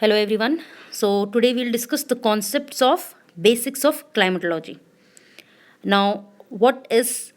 Hello everyone. So today we'll discuss the concepts of basics of climatology. Now, what is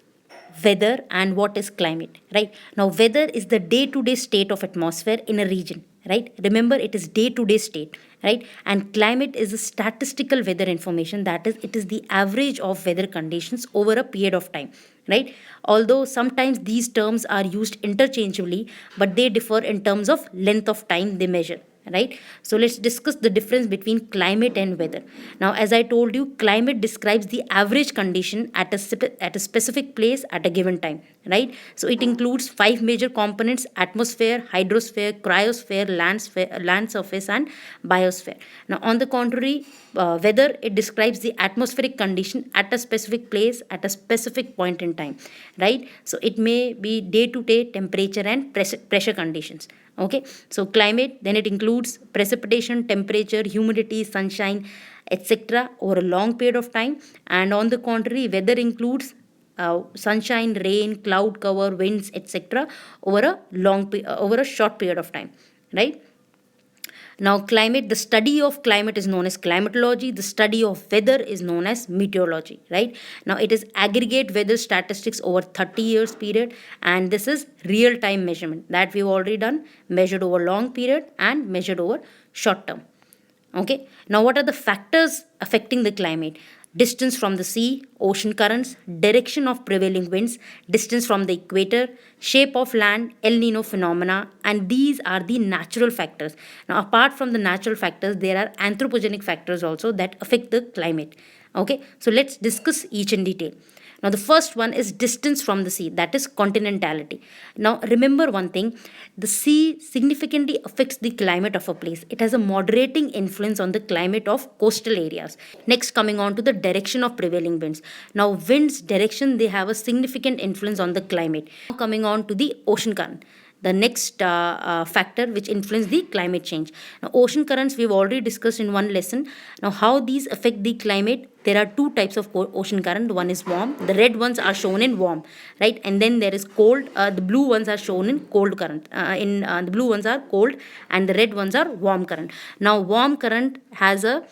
weather and what is climate, right? Now, weather is the day-to-day state of atmosphere in a region, right? Remember, it is day-to-day state, right? And climate is a statistical weather information, that is, it is the average of weather conditions over a period of time, right? Although sometimes these terms are used interchangeably, but they differ in terms of length of time they measure, right? So let's discuss the difference between climate and weather. Now, as I told you, climate describes the average condition at a specific place at a given time, right? So it includes five major components: atmosphere, hydrosphere, cryosphere, land surface, and biosphere. Now, on the contrary, weather, it describes the atmospheric condition at a specific place at a specific point in time, right? So it may be day to day temperature and pressure conditions. Okay, so climate, then it includes precipitation, temperature, humidity, sunshine, etc. over a long period of time. And on the contrary, weather includes sunshine, rain, cloud cover, winds, etc. over a short period of time, right? Now, climate, the study of climate is known as climatology. The study of weather is known as meteorology, right? Now, it is aggregate weather statistics over 30 years period, and this is real time measurement that we've already done, measured over long period and measured over short term. Okay, now what are the factors affecting the climate? Distance from the sea, ocean currents, direction of prevailing winds, distance from the equator, shape of land, El Nino phenomena, and these are the natural factors. Now, apart from the natural factors, there are anthropogenic factors also that affect the climate. Okay, so let's discuss each in detail. Now, the first one is distance from the sea, that is continentality. Now, remember one thing, the sea significantly affects the climate of a place. It has a moderating influence on the climate of coastal areas. Next, coming on to the direction of prevailing winds. Now, winds direction, they have a significant influence on the climate. Now, coming on to the ocean current, the next factor which influence the climate change. Now, ocean currents we've already discussed in one lesson. Now, how these affect the climate? There are two types of ocean current. One is warm. The red ones are shown in warm, right? And then there is cold. The blue ones are shown in cold current. The blue ones are cold, and the red ones are warm current. Now, warm current has a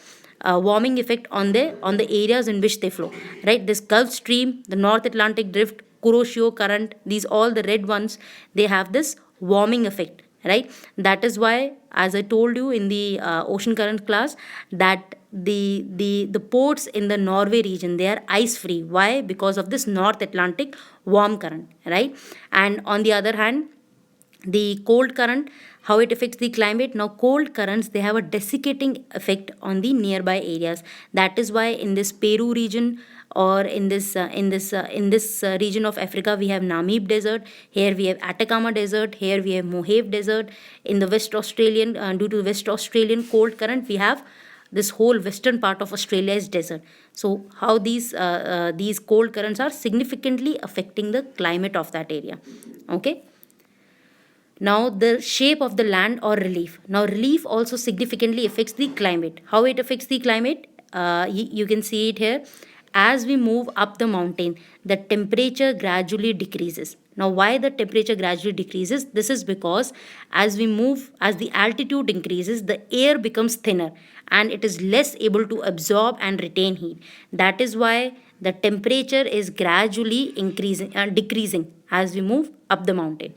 warming effect on the areas in which they flow, right? This Gulf Stream, the North Atlantic Drift, Kuroshio current, these all the red ones, they have this warming effect, right? That is why, as I told you in the ocean current class, that the ports in the Norway region, they are ice free. Why? Because of this North Atlantic warm current, right? And on the other hand, the cold current, how it affects the climate. Now, cold currents, they have a desiccating effect on the nearby areas. That is why in this Peru region, or in this region of Africa, we have Namib desert. Here we have Atacama desert. Here we have Mojave desert. In the West Australian, due to West Australian cold current, we have this whole western part of Australia is desert. So how these cold currents are significantly affecting the climate of that area. Okay. Now, the shape of the land or relief. Now, relief also significantly affects the climate. How it affects the climate? You can see it here. As we move up the mountain, the temperature gradually decreases. Now, why the temperature gradually decreases? This is because as we move, as the altitude increases, the air becomes thinner and it is less able to absorb and retain heat. That is why the temperature is gradually decreasing as we move up the mountain.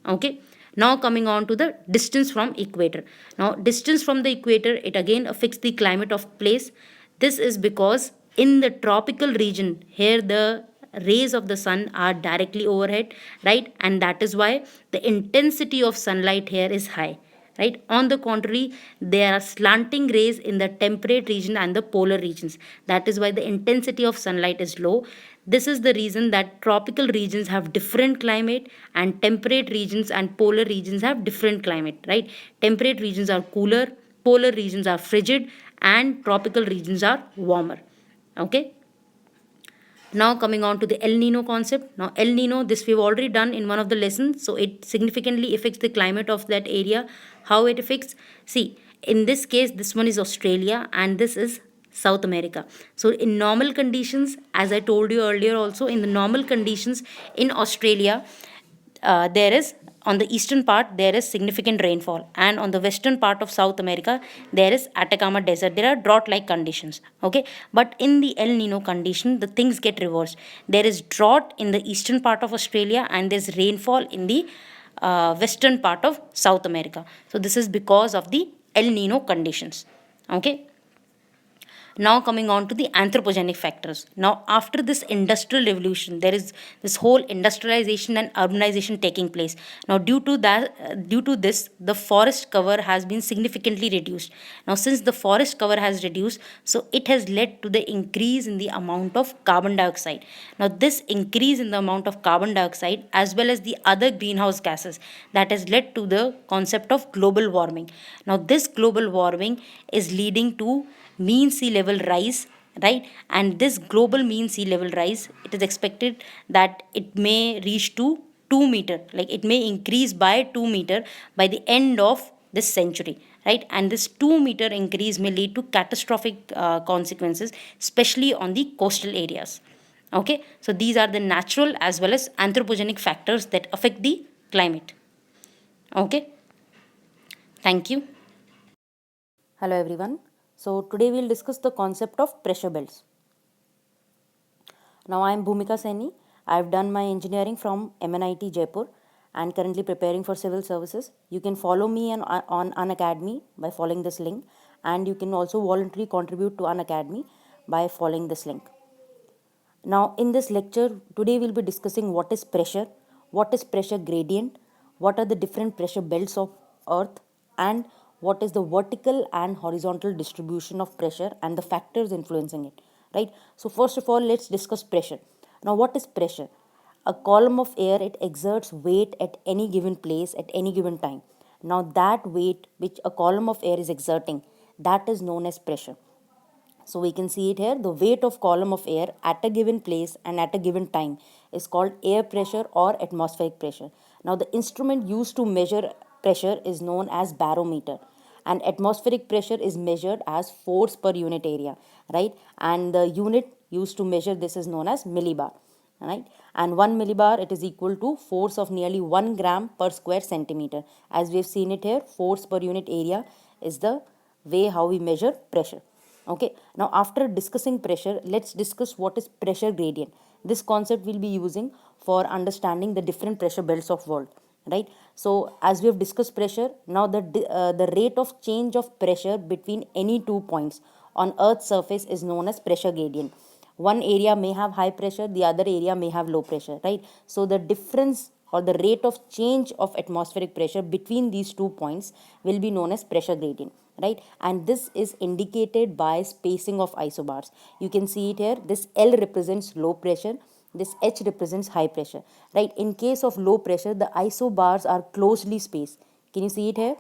Okay, now coming on to the distance from equator. Now, distance from the equator, it again affects the climate of place. This is because in the tropical region, here the rays of the sun are directly overhead, right? And that is why the intensity of sunlight here is high, right? On the contrary, there are slanting rays in the temperate region and the polar regions. That is why the intensity of sunlight is low. This is the reason that tropical regions have different climate and temperate regions and polar regions have different climate, right? Temperate regions are cooler, polar regions are frigid, and tropical regions are warmer. Okay. Now coming on to the El Nino concept. Now, El Nino, this we've already done in one of the lessons. So it significantly affects the climate of that area. How it affects? See, in this case, this one is Australia and this is South America. So in normal conditions, as I told you earlier also, in the normal conditions in Australia, there is on the eastern part there is significant rainfall, and on the western part of South America there is Atacama Desert. There are drought like conditions. Okay, but in the El Nino condition the things get reversed. There is drought in the eastern part of Australia and there's rainfall in the western part of South America. So this is because of the El Nino conditions. Okay, now coming on to the anthropogenic factors. Now after this industrial revolution there is this whole industrialization and urbanization taking place. Now due to this the forest cover has been significantly reduced. Now since the forest cover has reduced, so it has led to the increase in the amount of carbon dioxide. Now this increase in the amount of carbon dioxide as well as the other greenhouse gases, that has led to the concept of global warming. Now this global warming is leading to mean sea level rise, right? And this global mean sea level rise, it is expected that it may reach to 2 meter, like it may increase by 2 meter by the end of this century, right? And this 2 meter increase may lead to catastrophic consequences, especially on the coastal areas. Okay, so these are the natural as well as anthropogenic factors that affect the climate. Okay, thank you. Hello everyone. So today we'll discuss the concept of pressure belts. Now I am Bhumika Saini. I have done my engineering from MNIT Jaipur and currently preparing for civil services. You can follow me on Unacademy by following this link, and you can also voluntarily contribute to Unacademy by following this link. Now in this lecture today we'll be discussing what is pressure, what is pressure gradient, what are the different pressure belts of earth, and what is the vertical and horizontal distribution of pressure and the factors influencing it, right? So first of all let's discuss pressure. Now what is pressure? A column of air, it exerts weight at any given place at any given time. Now that weight which a column of air is exerting, that is known as pressure. So we can see it here, the weight of column of air at a given place and at a given time is called air pressure or atmospheric pressure. Now the instrument used to measure pressure is known as barometer, and atmospheric pressure is measured as force per unit area, right? And the unit used to measure this is known as millibar, right? And 1 millibar, it is equal to force of nearly 1 gram per square centimeter. As we have seen it here, force per unit area is the way how we measure pressure. Okay, now after discussing pressure, let's discuss what is pressure gradient. This concept we'll be using for understanding the different pressure belts of world, right? So as we have discussed pressure, now the rate of change of pressure between any 2 points on Earth's surface is known as pressure gradient. One area may have high pressure, the other area may have low pressure, right? So the difference or the rate of change of atmospheric pressure between these 2 points will be known as pressure gradient, right? And this is indicated by spacing of isobars. You can see it here, this L represents low pressure, this H represents high pressure, right? In case of low pressure, the isobars are closely spaced. Can you see it here?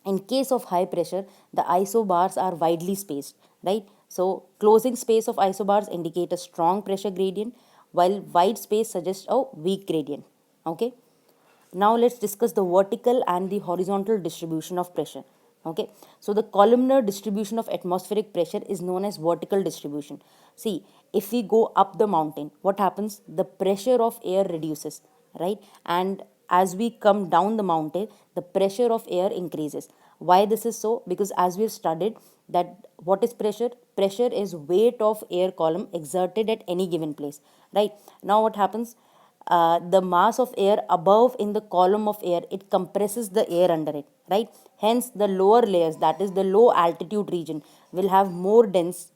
In case of high pressure, the isobars are widely spaced, right? So closing space of isobars indicate a strong pressure gradient, while wide space suggests a weak gradient. Okay. Now let's discuss the vertical and the horizontal distribution of pressure. Okay, so the columnar distribution of atmospheric pressure is known as vertical distribution. See, if we go up the mountain, what happens? The pressure of air reduces, right? And as we come down the mountain, the pressure of air increases. Why this is so? Because as we've studied that what is pressure? Pressure is weight of air column exerted at any given place, right? Now what happens? The mass of air above in the column of air, it compresses the air under it, right? Hence the lower layers, that is the low altitude region, will have more dense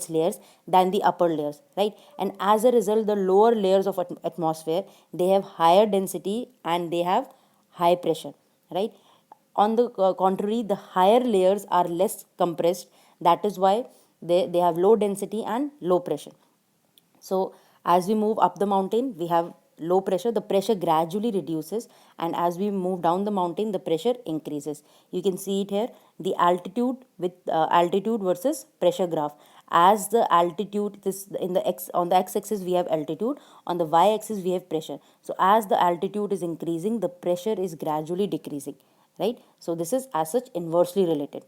layers than the upper layers, right? And as a result, the lower layers of atmosphere, they have higher density and they have high pressure, right? On the contrary, the higher layers are less compressed, that is why they have low density and low pressure. So as we move up the mountain, we have low pressure, the pressure gradually reduces, and as we move down the mountain, the pressure increases. You can see it here, the altitude with altitude versus pressure graph. As the altitude, this in the x, on the x-axis we have altitude, on the y-axis we have pressure. So as the altitude is increasing, the pressure is gradually decreasing, right? So this is as such inversely related.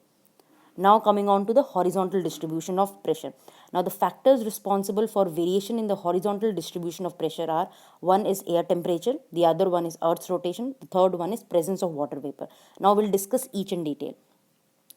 Now coming on to the horizontal distribution of pressure. Now the factors responsible for variation in the horizontal distribution of pressure are: one is air temperature, the other one is Earth's rotation, the third one is presence of water vapor. Now we'll discuss each in detail.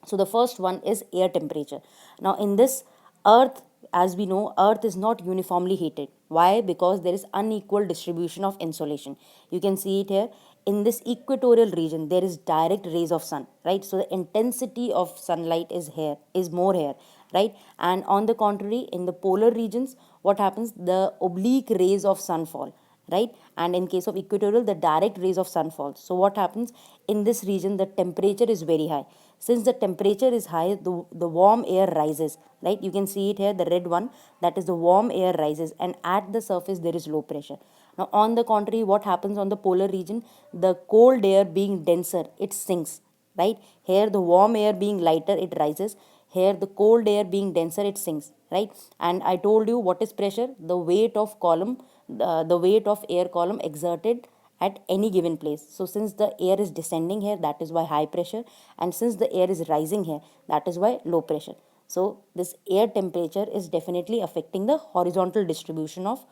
So the first one is air temperature. Now in this, Earth, as we know, Earth is not uniformly heated. Why? Because there is unequal distribution of insolation. You can see it here. In this equatorial region, there is direct rays of sun, right? So the intensity of sunlight is more here, right? And on the contrary, in the polar regions, what happens? The oblique rays of sun fall, right? And in case of equatorial, the direct rays of sun falls. So what happens? In this region, the temperature is very high. Since the temperature is high, the warm air rises, right? You can see it here, the red one, that is the warm air rises, and at the surface there is low pressure. Now on the contrary, what happens on the polar region? The cold air being denser, it sinks, right? Here the warm air being lighter, it rises. Here the cold air being denser, it sinks, right? And I told you what is pressure: the weight of column, the weight of air column exerted at any given place. So since the air is descending here, that is why high pressure, and since the air is rising here, that is why low pressure. So this air temperature is definitely affecting the horizontal distribution of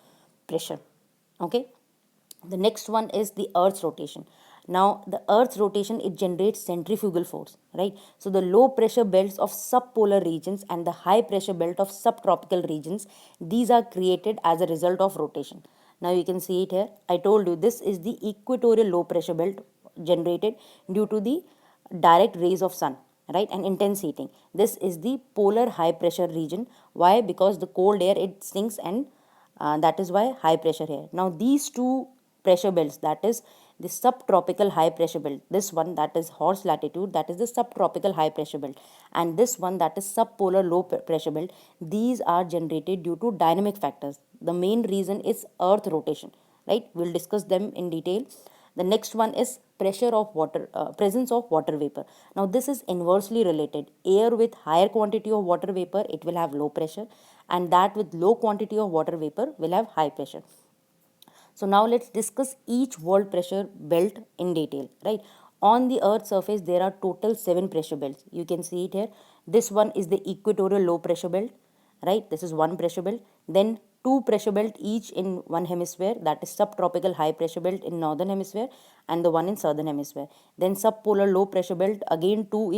pressure. Okay. The next one is the Earth's rotation. Now the Earth's rotation, it generates centrifugal force, right? So the low pressure belts of subpolar regions and the high pressure belt of subtropical regions, these are created as a result of rotation. Now you can see it here. I told you this is the equatorial low pressure belt generated due to the direct rays of sun, right, and intense heating. This is the polar high pressure region. Why? Because the cold air, it sinks, and that is why high pressure here. Now these two pressure belts, that is the subtropical high pressure belt, this one that is horse latitude, that is the subtropical high pressure belt, and this one that is subpolar low pressure belt, these are generated due to dynamic factors. The main reason is Earth rotation, right? We'll discuss them in detail. The next one is presence of water vapor. Now this is inversely related. Air with higher quantity of water vapor, it will have low pressure, and that with low quantity of water vapor will have high pressure. So now let's discuss each world pressure belt in detail, right? On the Earth's surface, there are total 7 pressure belts. You can see it here. This one is the equatorial low pressure belt, right? This is one pressure belt. Then two pressure belt each in one hemisphere, that is subtropical high pressure belt in northern hemisphere and the one in southern hemisphere. Then subpolar low pressure belt, again two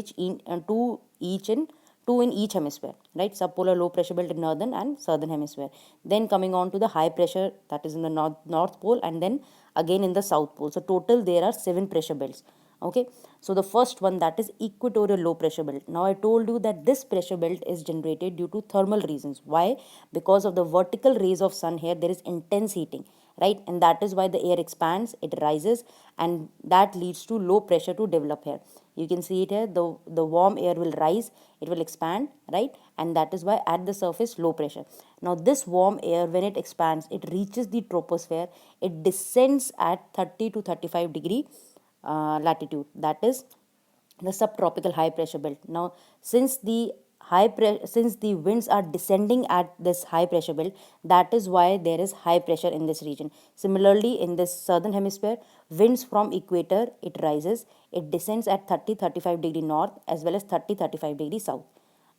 in each hemisphere, right? Subpolar low pressure belt in northern and southern hemisphere. Then coming on to the high pressure, that is in the north pole, and then again in the south pole. So total there are 7 pressure belts. Okay, so the first one, that is equatorial low pressure belt. Now I told you that this pressure belt is generated due to thermal reasons. Why? Because of the vertical rays of sun here, there is intense heating, right? And that is why the air expands, it rises, and that leads to low pressure to develop here. You can see it here, the warm air will rise, it will expand, right? And that is why at the surface low pressure. Now this warm air, when it expands, it reaches the troposphere, it descends at 30 to 35 degree latitude, that is the subtropical high pressure belt. Now since the since the winds are descending at this high pressure belt, that is why there is high pressure in this region. Similarly, in this southern hemisphere, winds from equator, it rises, it descends at 30-35 degree north as well as 30-35 degree south.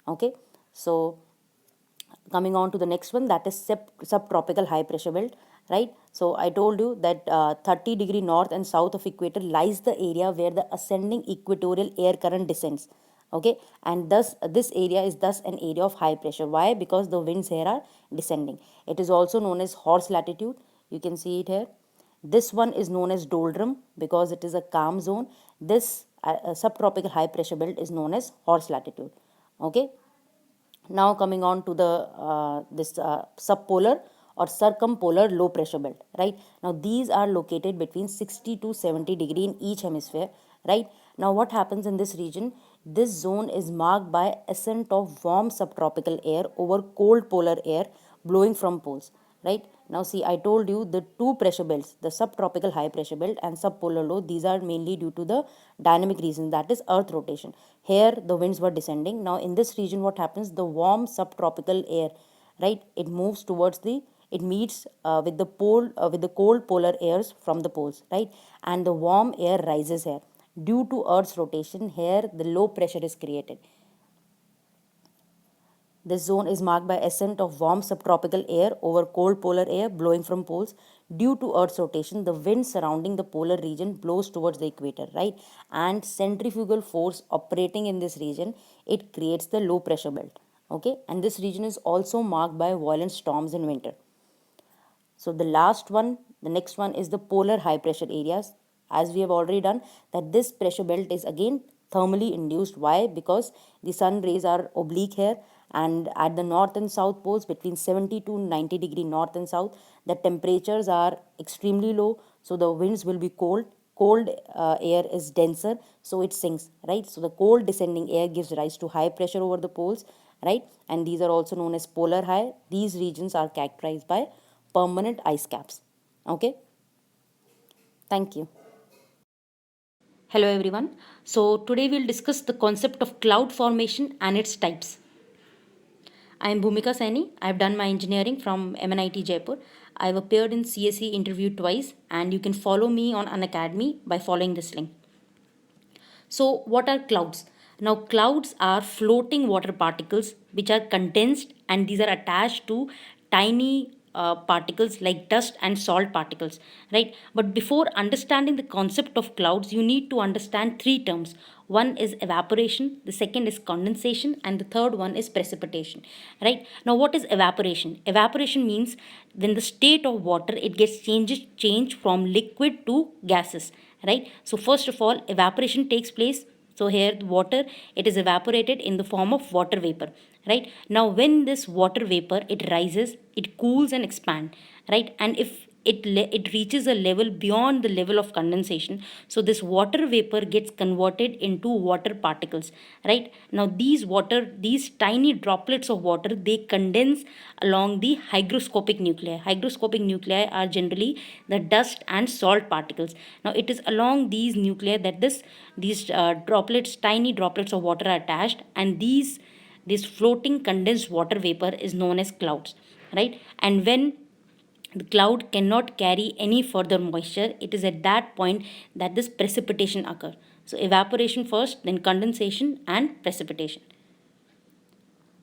Okay, so coming on to the next one, that is subtropical high pressure belt, right? So I told you that 30 degree north and south of equator lies the area where the ascending equatorial air current descends. Okay, and thus this area is thus an area of high pressure. Why? Because the winds here are descending. It is also known as horse latitude. You can see it here. This one is known as doldrum because it is a calm zone. This subtropical high pressure belt is known as horse latitude. Okay, now coming on to the this subpolar or circumpolar low pressure belt, right? Now these are located between 60 to 70 degree in each hemisphere, right? Now what happens in this region? This zone is marked by ascent of warm subtropical air over cold polar air blowing from poles, right? Now see, I told you the two pressure belts, the subtropical high pressure belt and subpolar low, these are mainly due to the dynamic reason, that is earth rotation. Here the winds were descending. Now in this region what happens? The warm subtropical air, right, it moves towards the, it meets with the cold polar airs from the poles, right? And the warm air rises here. Due to earth's rotation, here the low pressure is created. This zone is marked by ascent of warm subtropical air over cold polar air blowing from poles. Due to Earth's rotation, the wind surrounding the polar region blows towards the equator, right? And centrifugal force operating in this region, it creates the low pressure belt, okay? And this region is also marked by violent storms in winter. So the last one, the next one is the polar high pressure areas. As we have already done, that this pressure belt is again thermally induced. Why? Because the sun rays are oblique here, and at the north and south poles between 70 to 90 degree north and south, the temperatures are extremely low, so the winds will be cold. Cold air is denser, so it sinks, right? So the cold descending air gives rise to high pressure over the poles, right? And these are also known as polar high. These regions are characterized by permanent ice caps. Okay, thank you. Hello everyone. So today we'll discuss the concept of cloud formation and its types. I am Bhumika Saini. I have done my engineering from MNIT Jaipur. I have appeared in CSE interview twice, and you can follow me on Unacademy by following this link. So, what are clouds? Now, clouds are floating water particles which are condensed, and these are attached to tiny particles like dust and salt particles, right? But before understanding the concept of clouds, you need to understand three terms. One is evaporation, the second is condensation, and the third one is precipitation, right? Now, what is evaporation? Evaporation means when the state of water it gets changed from liquid to gases, right? So first of all, evaporation takes place. So here the water, it is evaporated in the form of water vapor, right? Now when this water vapor it rises, it cools and expand, right? And if it reaches a level beyond the level of condensation, so this water vapor gets converted into water particles, right? Now these tiny droplets of water, they condense along the hygroscopic nuclei. Hygroscopic nuclei are generally the dust and salt particles. Now it is along these nuclei that these droplets, tiny droplets of water are attached, and this floating condensed water vapor is known as clouds, right? And when the cloud cannot carry any further moisture, it is at that point that this precipitation occurs. So evaporation first, then condensation and precipitation.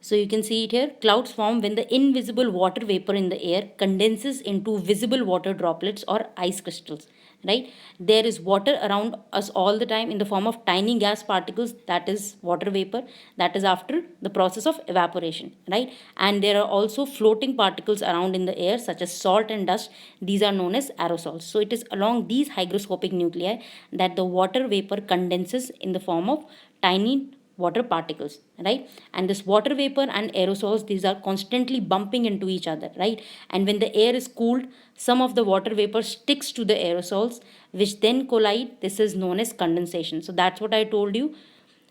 So you can see it here. Clouds form when the invisible water vapor in the air condenses into visible water droplets or ice crystals. Right? There is water around us all the time in the form of tiny gas particles, that is water vapor, that is after the process of evaporation. Right? And there are also floating particles around in the air, such as salt and dust. These are known as aerosols. So it is along these hygroscopic nuclei that the water vapor condenses in the form of tiny water particles, right? And this water vapor and aerosols, these are constantly bumping into each other, right? And when the air is cooled, some of the water vapor sticks to the aerosols, which then collide. This is known as condensation. So that's what I told you.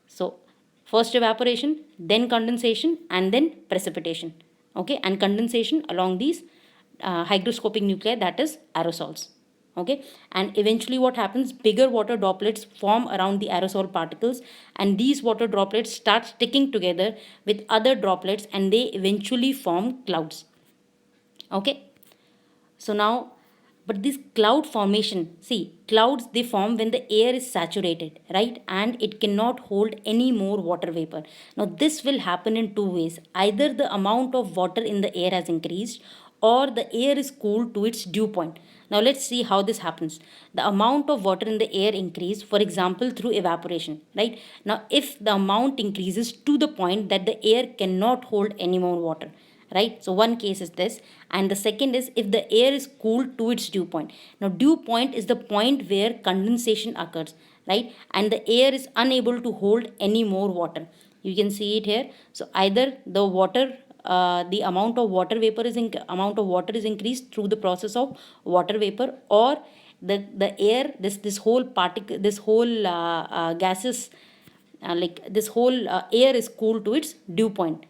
So first evaporation, then condensation, and then precipitation, okay? And condensation along these hygroscopic nuclei, that is aerosols, okay? And eventually what happens, bigger water droplets form around the aerosol particles, and these water droplets start sticking together with other droplets, and they eventually form clouds, okay? So now, but this cloud formation, see, clouds they form when the air is saturated, right? And it cannot hold any more water vapor. Now, this will happen in two ways. Either the amount of water in the air has increased, or the air is cooled to its dew point. Now, let's see how this happens. The amount of water in the air increase, for example, through evaporation, right? Now, if the amount increases to the point that the air cannot hold any more water, right? So one case is this, and the second is if the air is cooled to its dew point. Now dew point is the point where condensation occurs, right? And the air is unable to hold any more water. You can see it here. So either the water the amount of water is increased through the process of water vapor, or the air, this whole particle, this whole gases, like this whole air is cooled to its dew point.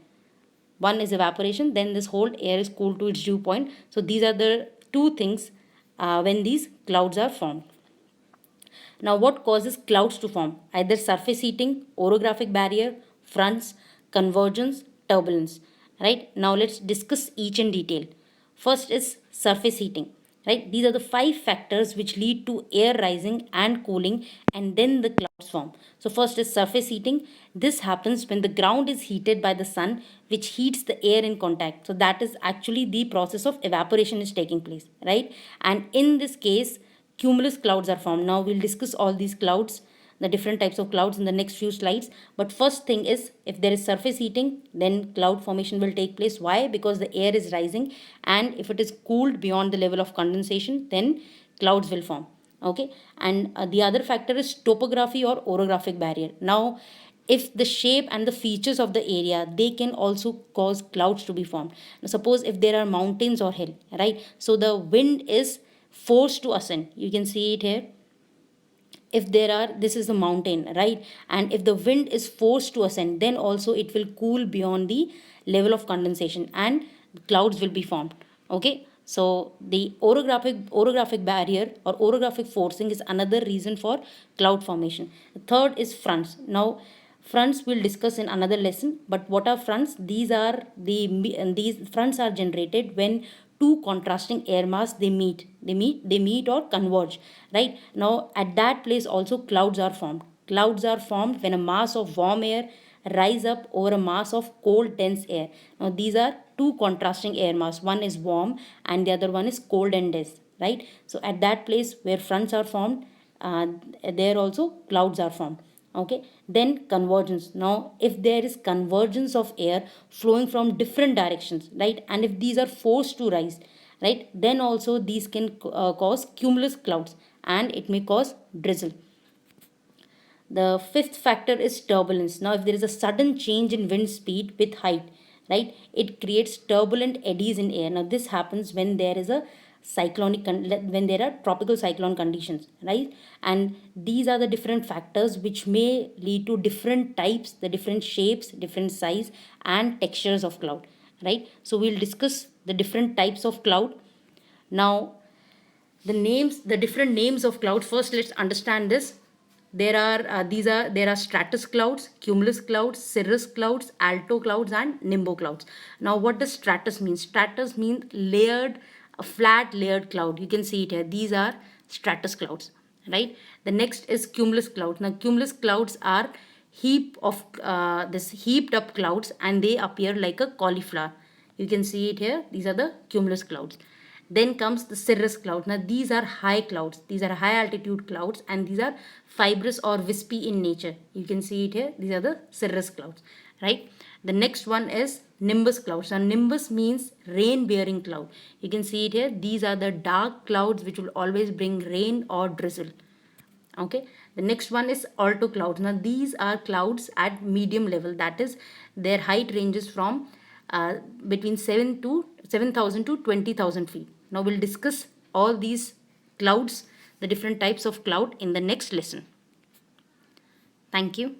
One is evaporation, then this whole air is cooled to its dew point. So these are the two things when these clouds are formed. Now what causes clouds to form? Either surface heating, orographic barrier, fronts, convergence, turbulence. Right? Now let's discuss each in detail. First is surface heating. right? These are the 5 factors which lead to air rising and cooling, and then the clouds form. So first is surface heating. This happens when the ground is heated by the sun, which heats the air in contact. So that is actually the process of evaporation is taking place, right? And in this case, cumulus clouds are formed. Now we'll discuss all these clouds, the different types of clouds, in the next few slides. But first thing is, if there is surface heating, then cloud formation will take place. Why? Because the air is rising, and if it is cooled beyond the level of condensation, then clouds will form. Okay. And the other factor is topography or orographic barrier. Now, if the shape and the features of the area, they can also cause clouds to be formed. Now, suppose if there are mountains or hill, right? So the wind is forced to ascend. You can see it here. If there are, this is the mountain, right? And if the wind is forced to ascend, then also it will cool beyond the level of condensation, and clouds will be formed. Okay. So the orographic barrier or orographic forcing is another reason for cloud formation. The third is fronts. Now, fronts we'll discuss in another lesson. But what are fronts? These fronts are generated when two contrasting air mass they meet or converge, right? Now at that place also clouds are formed when a mass of warm air rise up over a mass of cold dense air. Now these are two contrasting air mass, one is warm and the other one is cold and dense, right? So at that place where fronts are formed, uh, there also clouds are formed. Okay. Then convergence. Now if there is convergence of air flowing from different directions, right, and if these are forced to rise, right, then also these can cause cumulus clouds, and it may cause drizzle. The fifth factor is turbulence. Now, if there is a sudden change in wind speed with height, right, it creates turbulent eddies in air. Now, this happens when there is a when there are tropical cyclone conditions, right? And these are the different factors which may lead to different types, the different shapes, different size, and textures of cloud, right? So, we'll discuss the different types of cloud. Now, the different names of clouds. First, let's understand this. There are stratus clouds, cumulus clouds, cirrus clouds, alto clouds, and nimbo clouds. Now, what does stratus mean? Stratus means layered, a flat layered cloud. You can see it here. These are stratus clouds, right? The next is cumulus clouds. Now, cumulus clouds are this heaped up clouds, and they appear like a cauliflower. You can see it here. These are the cumulus clouds. Then comes the cirrus cloud. Now these are high clouds. These are high altitude clouds, and these are fibrous or wispy in nature. You can see it here. These are the cirrus clouds, right? The next one is nimbus clouds. Now nimbus means rain bearing cloud. You can see it here. These are the dark clouds which will always bring rain or drizzle. Okay. The next one is alto clouds. Now these are clouds at medium level. That is, their height ranges from between 7,000 to 20,000 feet. Now we'll discuss all these clouds, the different types of cloud, in the next lesson. Thank you.